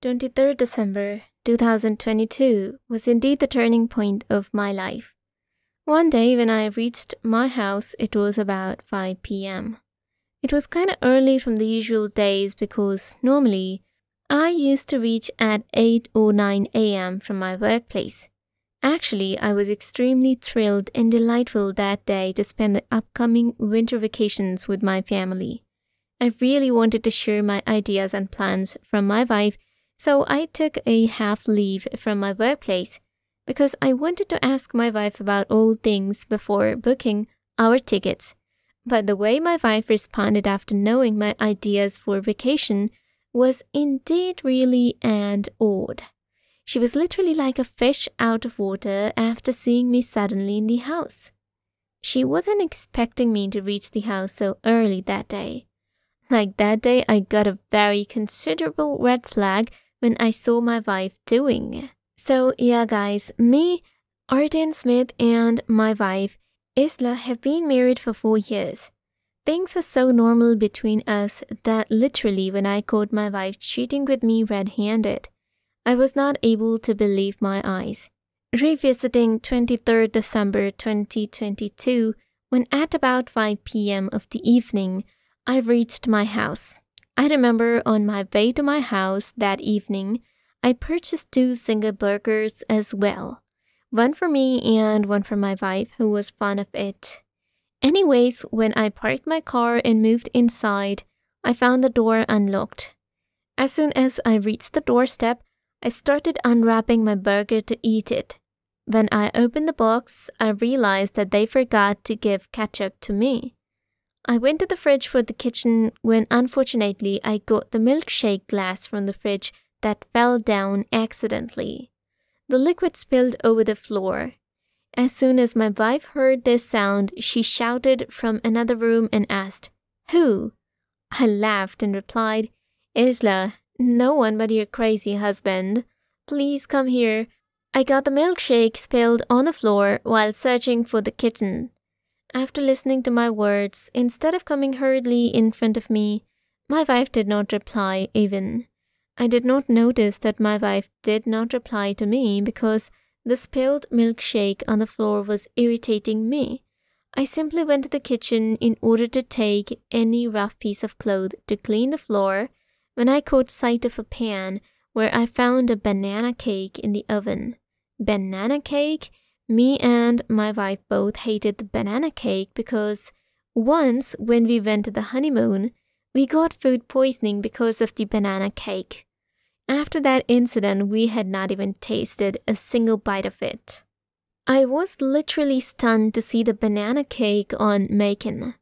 23rd December 2022 was indeed the turning point of my life. One day when I reached my house, it was about 5 p.m. It was kind of early from the usual days because normally I used to reach at 8 or 9 a.m. from my workplace. Actually, I was extremely thrilled and delightful that day to spend the upcoming winter vacations with my family. I really wanted to share my ideas and plans from my wife, so I took a half leave from my workplace because I wanted to ask my wife about all things before booking our tickets. But the way my wife responded after knowing my ideas for vacation was indeed really and odd. She was literally like a fish out of water after seeing me suddenly in the house. She wasn't expecting me to reach the house so early that day. Like that day, I got a very considerable red flag when I saw my wife doing. So yeah guys, me, Arden Smith and my wife, Isla, have been married for 4 years. Things were so normal between us that literally when I caught my wife cheating with me red-handed, I was not able to believe my eyes. Revisiting 23rd December 2022, when at about 5 p.m. of the evening, I reached my house. I remember on my way to my house that evening, I purchased 2 single burgers as well. One for me and one for my wife, who was fond of it. Anyways, when I parked my car and moved inside, I found the door unlocked. As soon as I reached the doorstep, I started unwrapping my burger to eat it. When I opened the box, I realized that they forgot to give ketchup to me. I went to the fridge for the kitchen when unfortunately I got the milkshake glass from the fridge that fell down accidentally. The liquid spilled over the floor. As soon as my wife heard this sound, she shouted from another room and asked, "Who?" I laughed and replied, "Isla, no one but your crazy husband. Please come here. I got the milkshake spilled on the floor while searching for the kitten." After listening to my words, instead of coming hurriedly in front of me, my wife did not reply even. I did not notice that my wife did not reply to me because the spilled milkshake on the floor was irritating me. I simply went to the kitchen in order to take any rough piece of cloth to clean the floor when I caught sight of a pan where I found a banana cake in the oven. Banana cake? Me and my wife both hated the banana cake because once when we went to the honeymoon, we got food poisoning because of the banana cake. After that incident, we had not even tasted a single bite of it. I was literally stunned to see the banana cake on Macon.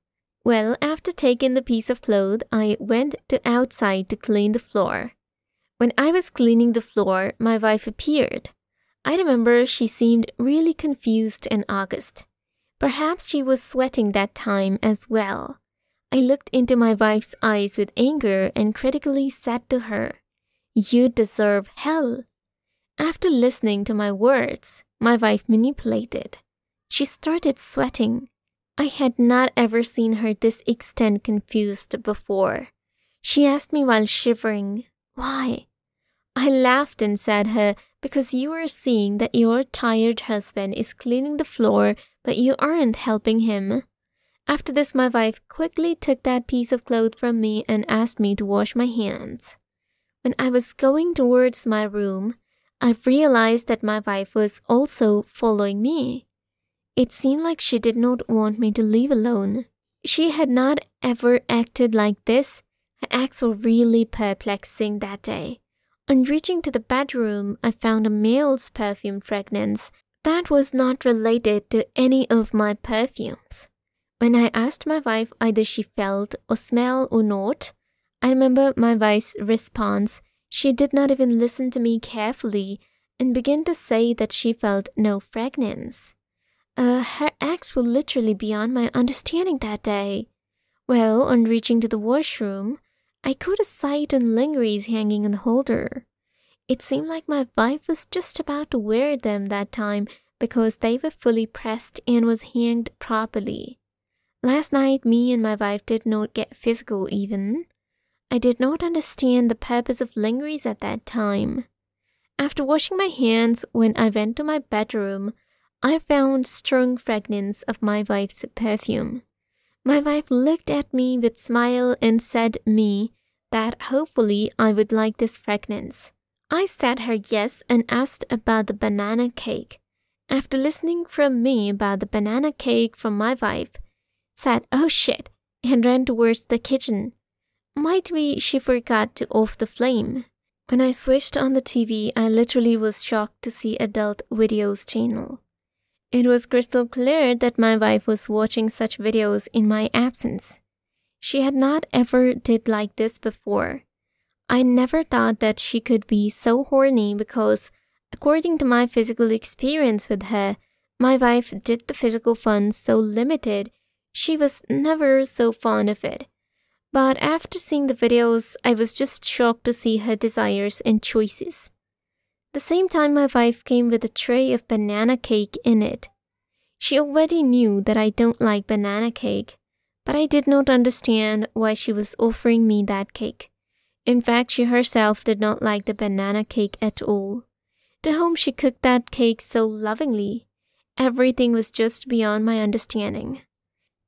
Well, after taking the piece of cloth, I went to outside to clean the floor. When I was cleaning the floor, my wife appeared. I remember she seemed really confused in August. Perhaps she was sweating that time as well. I looked into my wife's eyes with anger and critically said to her, "You deserve hell." After listening to my words, my wife manipulated. She started sweating. I had not ever seen her this extent confused before. She asked me while shivering, "Why?" I laughed and said her, "Because you are seeing that your tired husband is cleaning the floor, but you aren't helping him." After this, my wife quickly took that piece of cloth from me and asked me to wash my hands. When I was going towards my room, I realized that my wife was also following me. It seemed like she did not want me to leave alone. She had not ever acted like this. Her acts were really perplexing that day. On reaching to the bedroom, I found a male's perfume fragrance that was not related to any of my perfumes. When I asked my wife either she felt or smelled or not, I remember my wife's response. She did not even listen to me carefully and began to say that she felt no fragrance. Her acts were literally beyond my understanding that day. Well, on reaching to the washroom, I caught a sight on lingeries hanging in the holder. It seemed like my wife was just about to wear them that time because they were fully pressed and was hanged properly. Last night, me and my wife did not get physical even. I did not understand the purpose of lingeries at that time. After washing my hands when I went to my bedroom, I found strong fragrance of my wife's perfume. My wife looked at me with a smile and said me that hopefully I would like this fragrance. I said her yes and asked about the banana cake. After listening from me about the banana cake from my wife, said, "Oh shit," and ran towards the kitchen. Might be she forgot to off the flame. When I switched on the TV, I literally was shocked to see adult videos channel. It was crystal clear that my wife was watching such videos in my absence. She had not ever did like this before. I never thought that she could be so horny because, according to my physical experience with her, my wife did the physical fun so limited, she was never so fond of it. But after seeing the videos, I was just shocked to see her desires and choices. The same time, my wife came with a tray of banana cake in it. She already knew that I don't like banana cake, but I did not understand why she was offering me that cake. In fact, she herself did not like the banana cake at all. To whom she cooked that cake so lovingly. Everything was just beyond my understanding.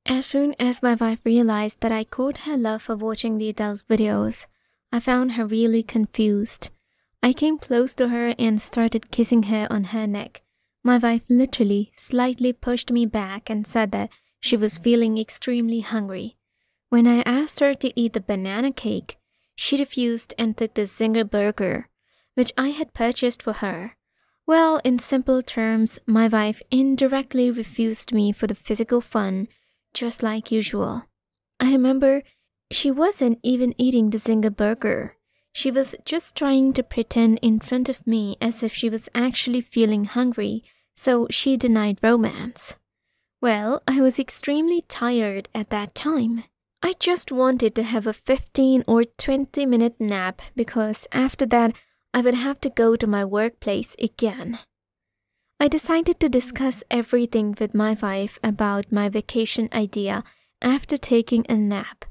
As soon as my wife realized that I caught her love for watching the adult videos, I found her really confused. I came close to her and started kissing her on her neck. My wife literally slightly pushed me back and said that she was feeling extremely hungry. When I asked her to eat the banana cake, she refused and took the zinger burger, which I had purchased for her. Well, in simple terms, my wife indirectly refused me for the physical fun, just like usual. I remember she wasn't even eating the zinger burger. She was just trying to pretend in front of me as if she was actually feeling hungry, so she denied romance. Well, I was extremely tired at that time. I just wanted to have a 15 or 20-minute nap because after that, I would have to go to my workplace again. I decided to discuss everything with my wife about my vacation idea after taking a nap.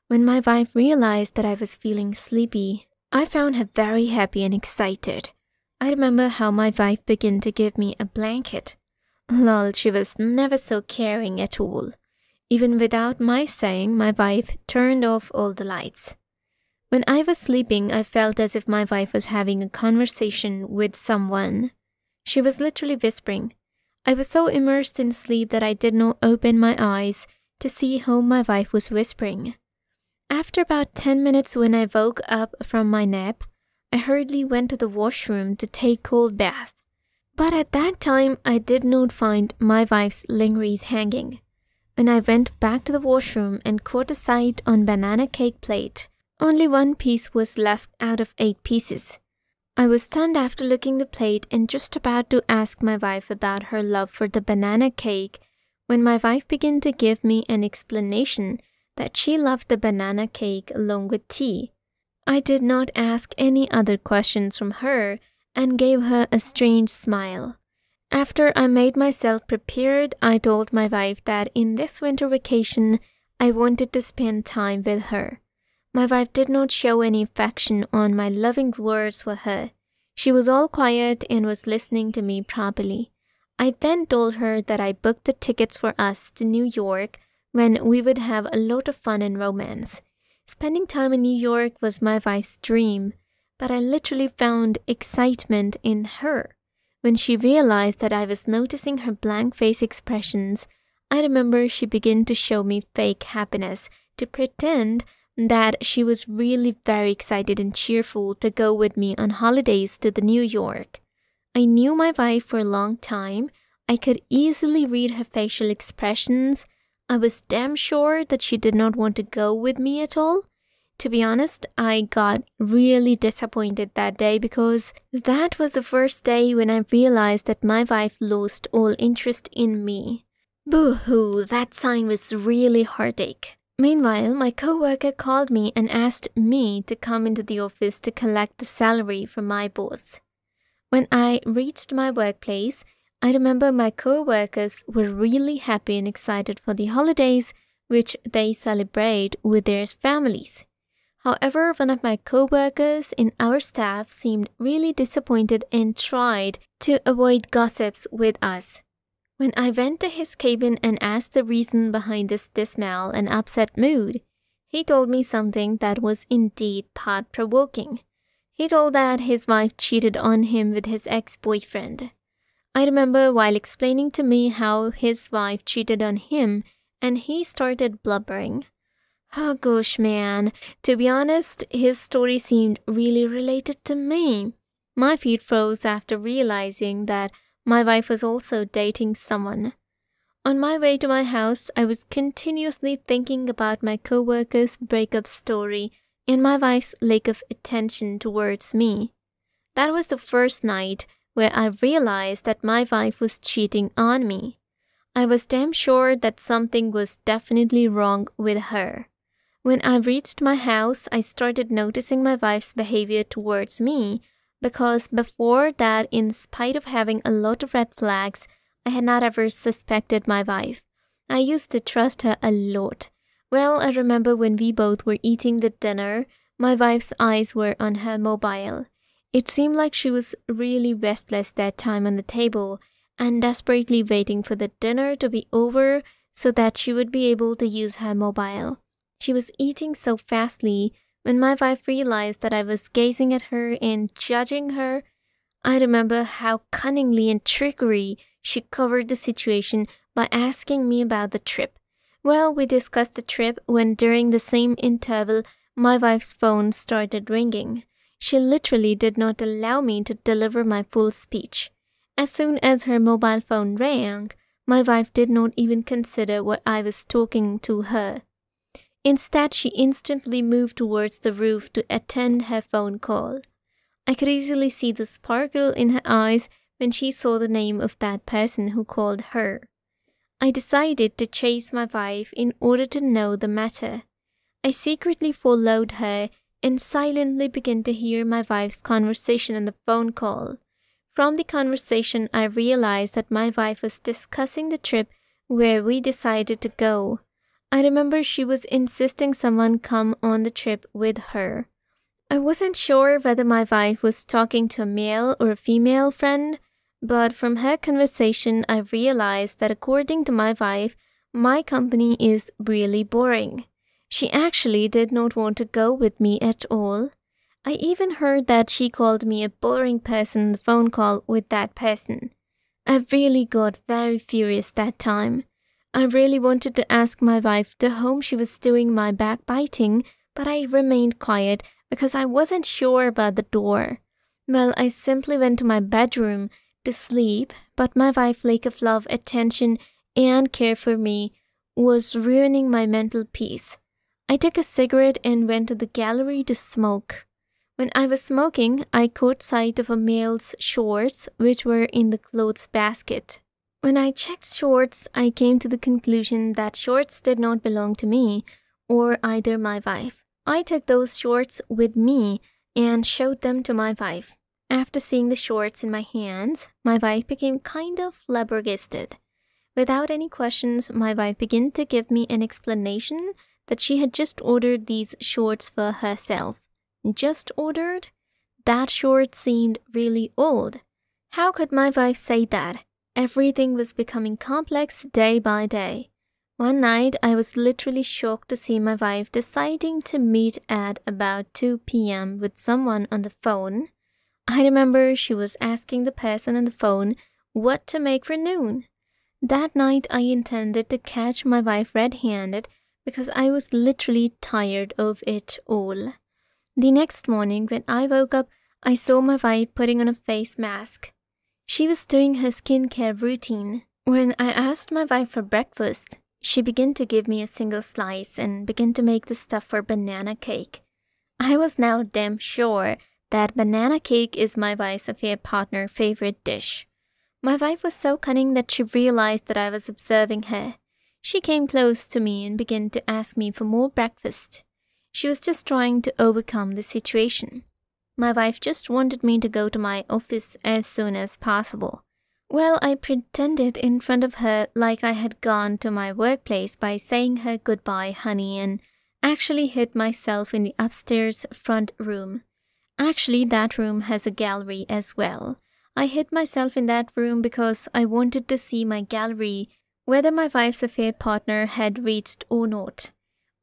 When my wife realized that I was feeling sleepy, I found her very happy and excited. I remember how my wife began to give me a blanket. Lol, she was never so caring at all. Even without my saying, my wife turned off all the lights. When I was sleeping, I felt as if my wife was having a conversation with someone. She was literally whispering. I was so immersed in sleep that I did not open my eyes to see whom my wife was whispering. After about 10 minutes when I woke up from my nap, I hurriedly went to the washroom to take a cold bath. But at that time, I did not find my wife's lingeries hanging. When I went back to the washroom and caught a sight on banana cake plate, only one piece was left out of 8 pieces. I was stunned after looking the plate and just about to ask my wife about her love for the banana cake when my wife began to give me an explanation that she loved the banana cake along with tea. I did not ask any other questions from her and gave her a strange smile. After I made myself prepared, I told my wife that in this winter vacation, I wanted to spend time with her. My wife did not show any affection on my loving words for her. She was all quiet and was listening to me properly. I then told her that I booked the tickets for us to New York when we would have a lot of fun and romance. Spending time in New York was my wife's dream, but I literally found excitement in her. When she realized that I was noticing her blank face expressions, I remember she began to show me fake happiness to pretend that she was really very excited and cheerful to go with me on holidays to the New York. I knew my wife for a long time. I could easily read her facial expressions. I was damn sure that she did not want to go with me at all. To be honest, I got really disappointed that day because that was the first day when I realized that my wife lost all interest in me. Boo-hoo, that sign was really heartache. Meanwhile, my coworker called me and asked me to come into the office to collect the salary from my boss. When I reached my workplace, I remember my co-workers were really happy and excited for the holidays, which they celebrate with their families. However, one of my co-workers in our staff seemed really disappointed and tried to avoid gossips with us. When I went to his cabin and asked the reason behind this dismal and upset mood, he told me something that was indeed thought-provoking. He told that his wife cheated on him with his ex-boyfriend. I remember while explaining to me how his wife cheated on him, and he started blubbering. Oh gosh, man. To be honest, his story seemed really related to me. My feet froze after realizing that my wife was also dating someone. On my way to my house, I was continuously thinking about my co-worker's breakup story and my wife's lack of attention towards me. That was the first night where I realized that my wife was cheating on me. I was damn sure that something was definitely wrong with her. When I reached my house, I started noticing my wife's behavior towards me because before that, in spite of having a lot of red flags, I had not ever suspected my wife. I used to trust her a lot. Well, I remember when we both were eating the dinner, my wife's eyes were on her mobile. It seemed like she was really restless that time on the table and desperately waiting for the dinner to be over so that she would be able to use her mobile. She was eating so fastly. When my wife realized that I was gazing at her and judging her, I remember how cunningly and trickery she covered the situation by asking me about the trip. Well, we discussed the trip when during the same interval, my wife's phone started ringing. She literally did not allow me to deliver my full speech. As soon as her mobile phone rang, my wife did not even consider what I was talking to her. Instead, she instantly moved towards the roof to attend her phone call. I could easily see the sparkle in her eyes when she saw the name of that person who called her. I decided to chase my wife in order to know the matter. I secretly followed her and silently began to hear my wife's conversation on the phone call. From the conversation, I realized that my wife was discussing the trip where we decided to go. I remember she was insisting someone come on the trip with her. I wasn't sure whether my wife was talking to a male or a female friend, but from her conversation I realized that according to my wife, my company is really boring. She actually did not want to go with me at all. I even heard that she called me a boring person on the phone call with that person. I really got very furious that time. I really wanted to ask my wife to whom she was doing my backbiting, but I remained quiet because I wasn't sure about the door. Well, I simply went to my bedroom to sleep, but my wife's lack of love, attention, and care for me was ruining my mental peace. I took a cigarette and went to the gallery to smoke. When I was smoking, I caught sight of a male's shorts which were in the clothes basket. When I checked shorts, I came to the conclusion that shorts did not belong to me or either my wife. I took those shorts with me and showed them to my wife. After seeing the shorts in my hands, my wife became kind of flabbergasted. Without any questions, my wife began to give me an explanation that she had just ordered these shorts for herself. Just ordered? That short seemed really old. How could my wife say that? Everything was becoming complex day by day. One night, I was literally shocked to see my wife deciding to meet at about 2 p.m. with someone on the phone. I remember she was asking the person on the phone what to make for noon. That night, I intended to catch my wife red-handed because I was literally tired of it all. The next morning, when I woke up, I saw my wife putting on a face mask. She was doing her skincare routine. When I asked my wife for breakfast, she began to give me a single slice and began to make the stuff for banana cake. I was now damn sure that banana cake is my wife's affair partner's favorite dish. My wife was so cunning that she realized that I was observing her. She came close to me and began to ask me for more breakfast. She was just trying to overcome the situation. My wife just wanted me to go to my office as soon as possible. Well, I pretended in front of her like I had gone to my workplace by saying her goodbye, honey, and actually hid myself in the upstairs front room. Actually, that room has a gallery as well. I hid myself in that room because I wanted to see my gallery, whether my wife's affair partner had reached or not.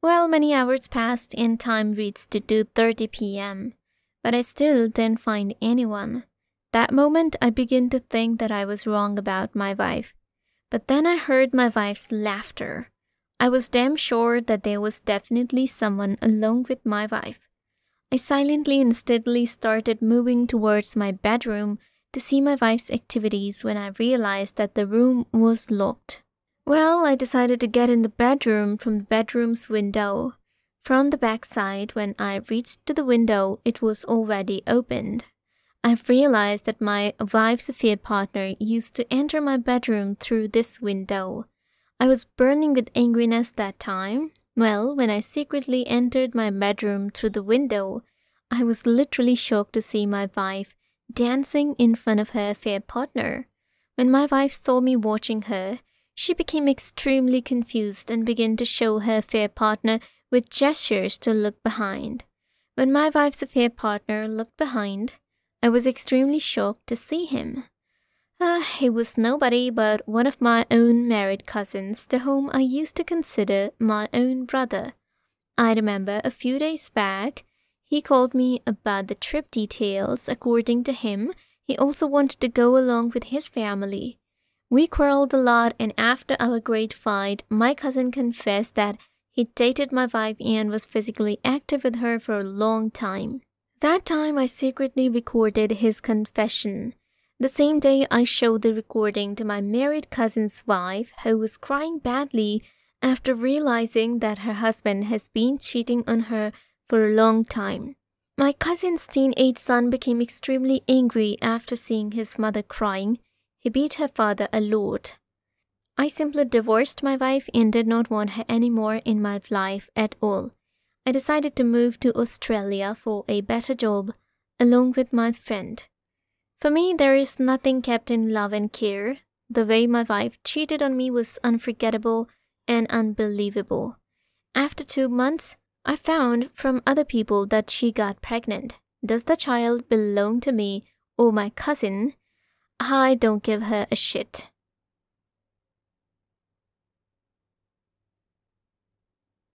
Well, many hours passed and time reached to 2:30 p.m. But I still didn't find anyone. That moment, I began to think that I was wrong about my wife. But then I heard my wife's laughter. I was damn sure that there was definitely someone along with my wife. I silently and steadily started moving towards my bedroom to see my wife's activities when I realized that the room was locked. Well, I decided to get in the bedroom from the bedroom's window. From the back side, when I reached to the window, it was already opened. I realized that my wife's affair partner used to enter my bedroom through this window. I was burning with angriness that time. Well, when I secretly entered my bedroom through the window, I was literally shocked to see my wife dancing in front of her affair partner. When my wife saw me watching her, she became extremely confused and began to show her affair partner with gestures to look behind. When my wife's affair partner looked behind, I was extremely shocked to see him. He was nobody but one of my own married cousins, to whom I used to consider my own brother. I remember a few days back, he called me about the trip details. According to him, he also wanted to go along with his family. We quarreled a lot, and after our great fight, my cousin confessed that he dated my wife and was physically active with her for a long time. That time, I secretly recorded his confession. The same day, I showed the recording to my married cousin's wife, who was crying badly after realizing that her husband has been cheating on her for a long time. My cousin's teenage son became extremely angry after seeing his mother crying. He beat her father a lot. I simply divorced my wife and did not want her anymore in my life at all. I decided to move to Australia for a better job, along with my friend. For me, there is nothing kept in love and care. The way my wife cheated on me was unforgettable and unbelievable. After 2 months, I found from other people that she got pregnant. Does the child belong to me or my cousin? I don't give her a shit.